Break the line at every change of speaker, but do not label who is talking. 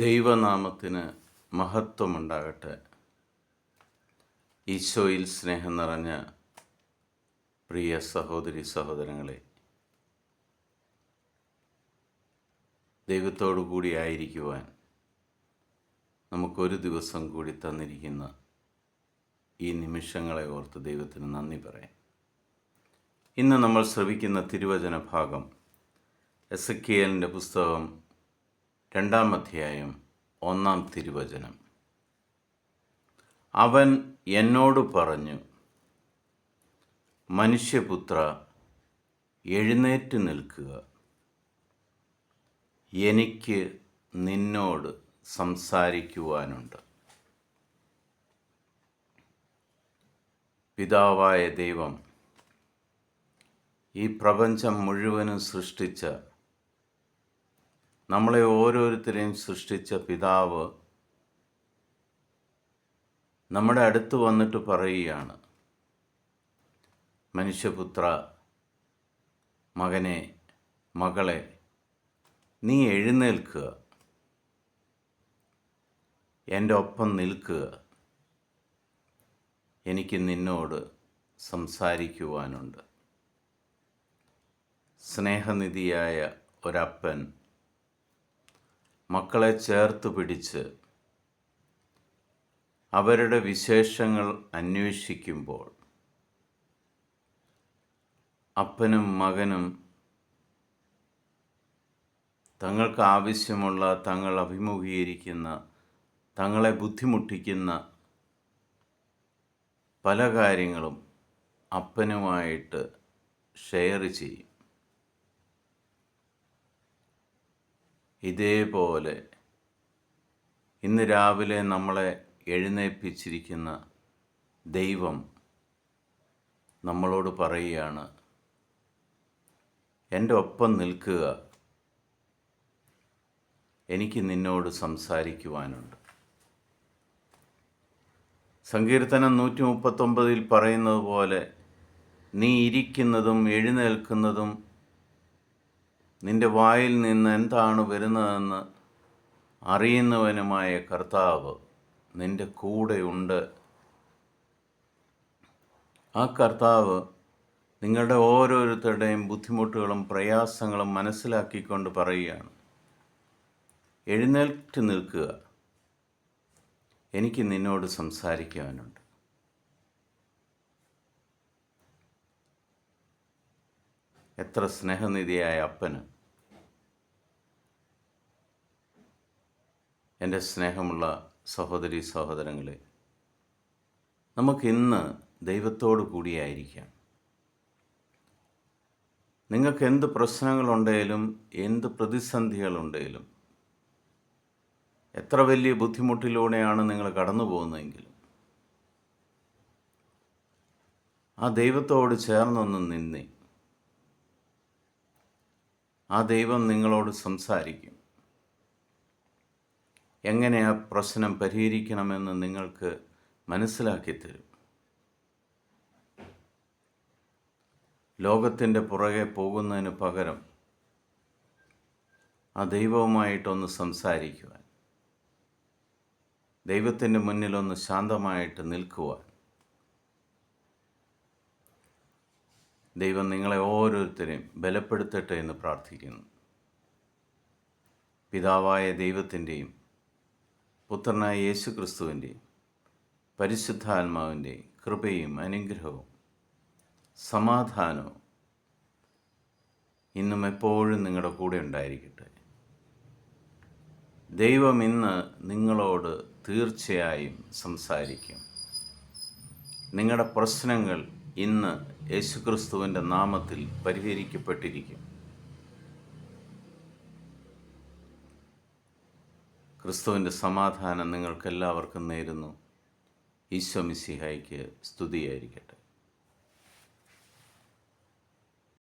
ദൈവനാമത്തിന് മഹത്വമുണ്ടാകട്ടെ. ഈശോയിൽ സ്നേഹം നിറഞ്ഞ പ്രിയ സഹോദരി സഹോദരങ്ങളെ, ദൈവത്തോടു കൂടി ആയിരിക്കുവാൻ നമുക്കൊരു ദിവസം കൂടി തന്നിരിക്കുന്ന ഈ നിമിഷങ്ങളെ ഓർത്ത് ദൈവത്തിന് നന്ദി പറയാം. ഇന്ന് നമ്മൾ ശ്രവിക്കുന്ന തിരുവചന ഭാഗം എസെക്കിയേലിൻ്റെ പുസ്തകം 2-ാം അധ്യായം 1-ാം തിരുവചനം. അവൻ എന്നോട് പറഞ്ഞു, മനുഷ്യപുത്ര, എഴുന്നേറ്റ് നിൽക്കുക, എനിക്ക് നിന്നോട് സംസാരിക്കുവാനുണ്ട്. പിതാവായ ദൈവം ഈ പ്രപഞ്ചം മുഴുവനും സൃഷ്ടിച്ച, നമ്മളെ ഓരോരുത്തരെയും സൃഷ്ടിച്ച പിതാവ് നമ്മുടെ അടുത്ത് വന്നിട്ട് പറയുകയാണ്, മനുഷ്യപുത്ര, മകനെ, മകളെ, നീ എഴുന്നേൽക്കുക, എൻ്റെ ഒപ്പം നിൽക്കുക, എനിക്ക് നിന്നോട് സംസാരിക്കുവാനുണ്ട്. സ്നേഹനിധിയായ ഒരപ്പൻ മക്കളെ ചേർത്ത് പിടിച്ച് അവരുടെ വിശേഷങ്ങൾ അന്വേഷിക്കുമ്പോൾ അപ്പനും മകനും തങ്ങൾക്ക് ആവശ്യമുള്ള, തങ്ങൾ അഭിമുഖീകരിക്കുന്ന, തങ്ങളെ ബുദ്ധിമുട്ടിക്കുന്ന പല കാര്യങ്ങളും അപ്പനുമായിട്ട് ഷെയർ ചെയ്യും. ഇതേപോലെ ഇന്ന് രാവിലെ നമ്മളെ എഴുന്നേൽപ്പിച്ചിരിക്കുന്ന ദൈവം നമ്മളോട് പറയുകയാണ്, എൻ്റെ ഒപ്പം നിൽക്കുക, എനിക്ക് നിന്നോട് സംസാരിക്കുവാനുണ്ട്. സങ്കീർത്തനം 139 പറയുന്നത് പോലെ, നീ ഇരിക്കുന്നതും എഴുന്നേൽക്കുന്നതും നിന്റെ വായിൽ നിന്ന് എന്താണ് വരുന്നതെന്ന് അറിയുന്നവനുമായ കർത്താവ് നിന്റെ കൂടെയുണ്ട്. ആ കർത്താവ് നിങ്ങളുടെ ഓരോരുത്തരുടെയും ബുദ്ധിമുട്ടുകളും പ്രയാസങ്ങളും മനസ്സിലാക്കിക്കൊണ്ട് പറയുകയാണ്, എഴുന്നേറ്റ് നിൽക്കുക, എനിക്ക് നിന്നോട് സംസാരിക്കുവാനുണ്ട്. എത്ര സ്നേഹനിധിയായ അപ്പന്! എൻ്റെ സ്നേഹമുള്ള സഹോദരി സഹോദരങ്ങളെ, നമുക്കിന്ന് ദൈവത്തോടു കൂടിയായിരിക്കാം. നിങ്ങൾക്ക് എന്ത് പ്രശ്നങ്ങളുണ്ടെങ്കിലും, എന്ത് പ്രതിസന്ധികളുണ്ടെങ്കിലും, എത്ര വലിയ ബുദ്ധിമുട്ടിലൂടെയാണ് നിങ്ങൾ കടന്നു പോകുന്നതെങ്കിലും, ആ ദൈവത്തോട് ചേർന്നൊന്ന് നിന്നേ. ആ ദൈവം നിങ്ങളോട് സംസാരിക്കും. എങ്ങനെ ആ പ്രശ്നം പരിഹരിക്കണമെന്ന് നിങ്ങൾക്ക് മനസ്സിലാക്കി തരും. ലോകത്തിൻ്റെ പുറകെ പോകുന്നതിന് പകരം ആ ദൈവവുമായിട്ടൊന്ന് സംസാരിക്കുവാൻ, ദൈവത്തിൻ്റെ മുന്നിലൊന്ന് ശാന്തമായിട്ട് നിൽക്കുവാൻ ദൈവം നിങ്ങളെ ഓരോരുത്തരെയും ബലപ്പെടുത്തട്ടെ എന്ന് പ്രാർത്ഥിക്കുന്നു. പിതാവായ ദൈവത്തിൻ്റെയും പുത്രനായ യേശുക്രിസ്തുവിൻ്റെയും പരിശുദ്ധാത്മാവിൻ്റെയും കൃപയും അനുഗ്രഹവും സമാധാനവും ഇന്നും എപ്പോഴും നിങ്ങളുടെ കൂടെ ഉണ്ടായിരിക്കട്ടെ. ദൈവം ഇന്ന് നിങ്ങളോട് തീർച്ചയായും സംസാരിക്കും. നിങ്ങളുടെ പ്രശ്നങ്ങൾ ഇന്ന് യേശുക്രിസ്തുവിൻ്റെ നാമത്തിൽ പരിഹരിക്കപ്പെട്ടിരിക്കും. ക്രിസ്തുവിൻ്റെ സമാധാനം നിങ്ങൾക്കെല്ലാവർക്കും നേരുന്നു. ഈശോ മിശിഹായ്ക്ക് സ്തുതിയായിരിക്കട്ടെ.